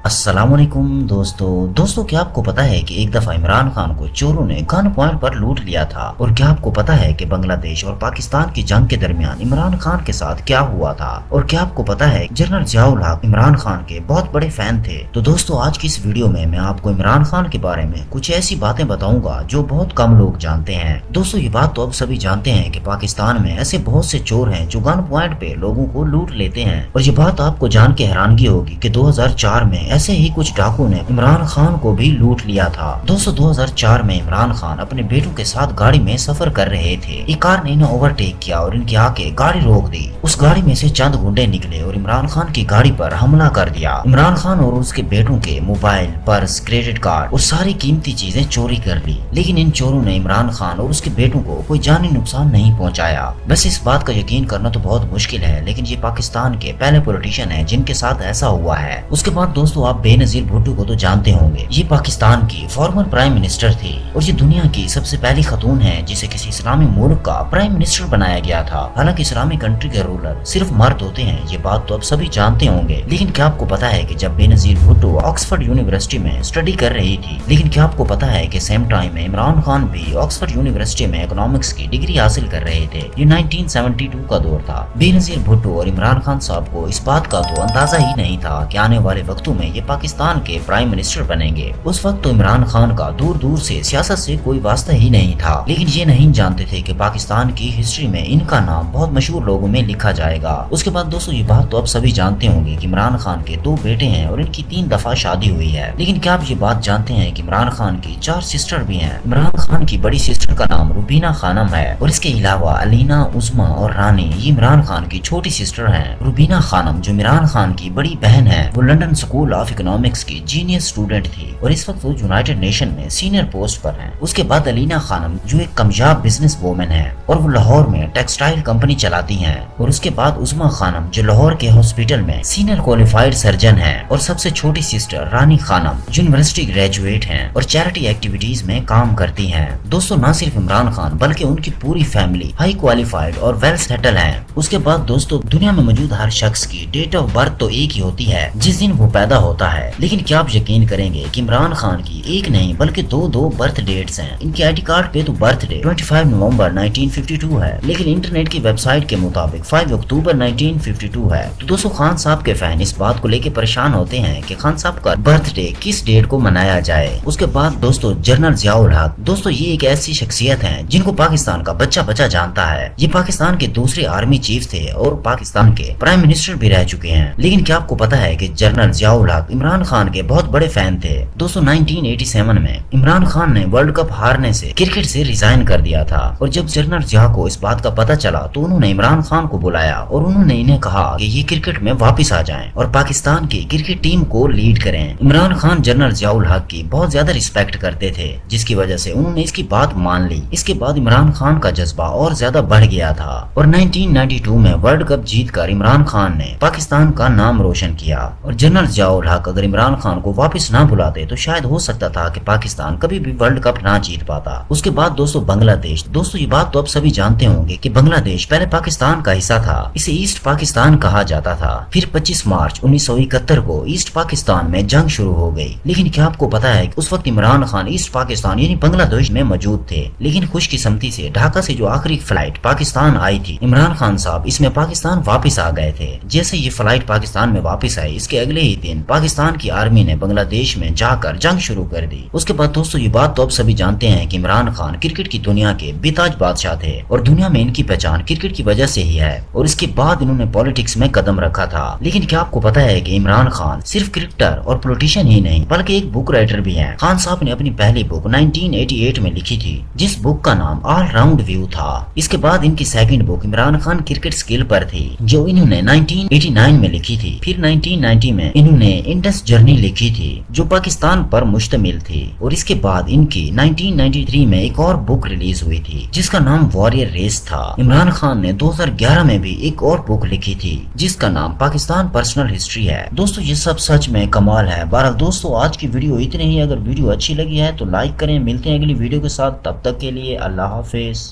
السلام علیکم دوستو کیا آپ کو پتا ہے کہ ایک دفعہ عمران خان کو چوروں نے گن پوائنٹ پر لوٹ لیا تھا؟ اور کیا آپ کو پتا ہے کہ بنگلہ دیش اور پاکستان کی جنگ کے درمیان عمران خان کے ساتھ کیا ہوا تھا؟ اور کیا آپ کو پتا ہے جنرل ضیاء الحق عمران خان کے بہت بڑے فین تھے؟ تو دوستو آج کی اس ویڈیو میں آپ کو عمران خان کے بارے میں کچھ ایسی باتیں بتاؤں گا جو بہت کم لوگ جانتے ہیں۔ دوستو یہ بات تو اب سبھی جانتے ہیں کہ پاکستان میں ایسے بہت سے چور ہیں جو گن پوائنٹ پہ لوگوں کو لوٹ لیتے ہیں، اور یہ بات آپ کو جان کے حیرانگی ہوگی کہ 2004 میں ایسے ہی کچھ ڈاکو نے عمران خان کو بھی لوٹ لیا تھا۔ 2004 میں عمران خان اپنے بیٹوں کے ساتھ گاڑی میں سفر کر رہے تھے، ایک کار نے انہیں اوورٹیک کیا اور ان کی آ کے گاڑی روک دی۔ اس گاڑی میں سے چند گنڈے نکلے اور عمران خان کی گاڑی پر حملہ کر دیا۔ عمران خان اور اس کے بیٹوں کے موبائل، پرس، کریڈٹ کارڈ اور ساری قیمتی چیزیں چوری کر لی، لیکن ان چوروں نے عمران خان اور اس کے بیٹوں کو کوئی جانی نقصان نہیں پہنچایا۔ بس اس بات کا یقین کرنا تو بہت مشکل ہے، لیکن یہ پاکستان کے پہلے پولیٹیشین ہیں جن کے ساتھ ایسا ہوا ہے۔ اس کے بعد دوستو آپ بے نظیر بھٹو کو تو جانتے ہوں گے، یہ پاکستان کی فارمر پرائم منسٹر تھی اور یہ دنیا کی سب سے پہلی خاتون ہے جسے کسی اسلامی ملک کا پرائم منسٹر بنایا گیا تھا۔ حالانکہ اسلامی کنٹری کے رولر صرف مرد ہوتے ہیں، یہ بات تو اب سبھی جانتے ہوں گے، لیکن کیا آپ کو پتا ہے کہ جب بے نظیر بھٹو آکسفورڈ یونیورسٹی میں اسٹڈی کر رہی تھی، لیکن کیا آپ کو پتا ہے کہ سیم ٹائم میں عمران خان بھی آکسفورڈ یونیورسٹی میں اکنامکس کی ڈگری حاصل کر رہے تھے؟ یہ 1972 کا دور تھا۔ بے نظیر بھٹو اور عمران خان صاحب کو اس بات کا تو اندازہ ہی نہیں تھا کہ آنے والے وقتوں میں یہ پاکستان کے پرائم منسٹر بنیں گے۔ اس وقت تو عمران خان کا دور دور سے سیاست سے کوئی واسطہ ہی نہیں تھا، لیکن یہ نہیں جانتے تھے کہ پاکستان کی ہسٹری میں ان کا نام بہت مشہور لوگوں میں لکھا جائے گا۔ اس کے بعد دوستو یہ بات تو اب سبھی جانتے ہوں گے کہ عمران خان کے 2 بیٹے ہیں اور ان کی 3 دفعہ شادی ہوئی ہے، لیکن کیا آپ یہ بات جانتے ہیں کہ عمران خان کی 4 سسٹر بھی ہیں؟ عمران خان کی بڑی سسٹر کا نام روبینہ خانم ہے، اور اس کے علاوہ علینا، عظما اور رانی یہ عمران خان کی چھوٹی سسٹر ہیں۔ روبینہ خانم جو عمران خان کی بڑی بہن ہے، وہ لنڈن اسکول آف اکنامکس کی جینیس اسٹوڈنٹ تھی اور اس وقت وہ یونائٹڈ نیشن میں سینئر پوسٹ پر ہیں۔ اس کے بعد علینا خانم جو ایک کامیاب بزنس وومن ہے اور وہ لاہور میں ٹیکسٹائل کمپنی چلاتی ہیں، اور اس کے بعد عظما خانم جو لاہور کے ہاسپٹل میں سینئر کوالیفائڈ سرجن ہیں، اور سب سے چھوٹی سسٹر رانی خانم جو یونیورسٹی گریجویٹ ہیں اور چیریٹی ایکٹیویٹیز میں کام کرتی ہیں۔ دوستو نہ صرف عمران خان بلکہ ان کی پوری فیملی ہائی کوالیفائڈ اور ویل سیٹل ہیں۔ اس کے بعد دوستو دنیا میں موجود ہر شخص کی ڈیٹ آف برتھ تو ایک ہی ہوتی ہے جس دن وہ پیدا ہوتا ہے، لیکن کیا آپ یقین کریں گے کہ عمران خان کی ایک نہیں بلکہ دو برتھ ڈیٹس ہیں۔ ان کی آئی ڈی کارڈ پہ تو برتھ ڈے 25 نومبر 1952 ہے، لیکن انٹرنیٹ کی ویب سائٹ کے مطابق 5 اکتوبر 1952 ہے۔ تو دوستو خان صاحب کے فین اس بات کو لے کے پریشان ہوتے ہیں کہ خان صاحب کا برتھ ڈے کس ڈیٹ کو منایا جائے۔ اس کے بعد دوستو جنرل ضیاء الحق، دوستو یہ ایک ایسی شخصیت ہے جن کو پاکستان کا بچہ جانتا ہے۔ یہ پاکستان کے دوسرے آرمی چیف تھے اور پاکستان کے پرائم منسٹر بھی رہ چکے ہیں، لیکن کیا آپ کو پتا ہے کہ جنرل ضیاء الحق عمران خان کے بہت بڑے فین تھے؟ دوستو 1987 میں عمران خان نے ورلڈ کپ ہارنے سے کرکٹ سے ریزائن کر دیا تھا، اور جب جنرل ضیاء کو اس بات کا پتہ چلا تو انہوں نے عمران خان کو بلایا اور انہوں نے انہیں کہا کہ یہ کرکٹ میں واپس آ جائیں اور پاکستان کی کرکٹ ٹیم کو لیڈ کریں۔ عمران خان جنرل ضیاء الحق کی بہت زیادہ ریسپیکٹ کرتے تھے، جس کی وجہ سے انہوں نے اس کی بات مان لی۔ اس کے بعد عمران خان کا جذبہ اور زیادہ بڑھ گیا تھا، اور 1992 میں ورلڈ کپ جیت کر عمران خان نے پاکستان کا نام روشن کیا۔ اور جنرل ضیاء الحق اگر عمران خان کو واپس نہ بلاتے تو شاید ہو سکتا تھا کہ پاکستان کبھی بھی ورلڈ کپ نہ جیت پاتا۔ اس کے بعد دوستو بنگلہ دیش، دوستو یہ بات تو اب سبھی جانتے ہوں گے کہ بنگلہ دیش پہلے پاکستان کا حصہ تھا، اسے ایسٹ پاکستان کہا جاتا تھا۔ پھر 25 مارچ 1971 کو ایسٹ پاکستان میں جنگ شروع ہو گئی، لیکن کیا آپ کو پتا ہے کہ اس وقت عمران خان ایسٹ پاکستان یعنی بنگلہ دیش میں موجود تھے، لیکن خوش قسمتی سے ڈھاکہ سے جو آخری فلائٹ پاکستان آئی تھی، عمران خان صاحب اس میں پاکستان واپس آ گئے تھے۔ جیسے یہ فلائٹ پاکستان میں واپس آئی، اس کے اگلے ہی دن پاکستان کی آرمی نے بنگلہ دیش میں جا کر جنگ شروع کر دی۔ اس کے بعد دوستو یہ بات تو اب سبھی جانتے ہیں کہ عمران خان کرکٹ کی دنیا کے بے تاج بادشاہ تھے اور دنیا میں ان کی پہچان کرکٹ کی وجہ سے ہی ہے، اور اس کے بعد انہوں نے پالیٹکس میں قدم رکھا تھا۔ لیکن کیا آپ کو پتا ہے کہ عمران خان صرف کرکٹر اور پولیٹیشین ہی نہیں بلکہ ایک بک رائٹر بھی ہیں؟ خان صاحب نے اپنی پہلی بک 1988 میں لکھی تھی جس بک کا نام آل راؤنڈ ویو تھا۔ اس کے بعد ان کی second book Imran Khan cricket سکل پر تھی جو انہوں نے 1989 میں لکھی تھی۔ پھر 1990 میں انہوں نے انڈس جرنی لکھی تھی جو پاکستان پر مشتمل تھی، اور اس کے بعد ان کی 1993 میں ایک اور بک ریلیز ہوئی تھی جس کا نام واریر ریس تھا۔ عمران خان نے 2011 میں بھی ایک اور بک لکھی تھی جس کا نام پاکستان پرسنل ہسٹری ہے۔ دوستو یہ سب سچ میں کمال ہے۔ بہرحال دوستو آج کی ویڈیو اتنے ہی، اگر ویڈیو اچھی لگی ہے تو لائک کریں۔ ملتے ہیں اگلی ویڈیو کے ساتھ، تب تک کے لیے اللہ حافظ۔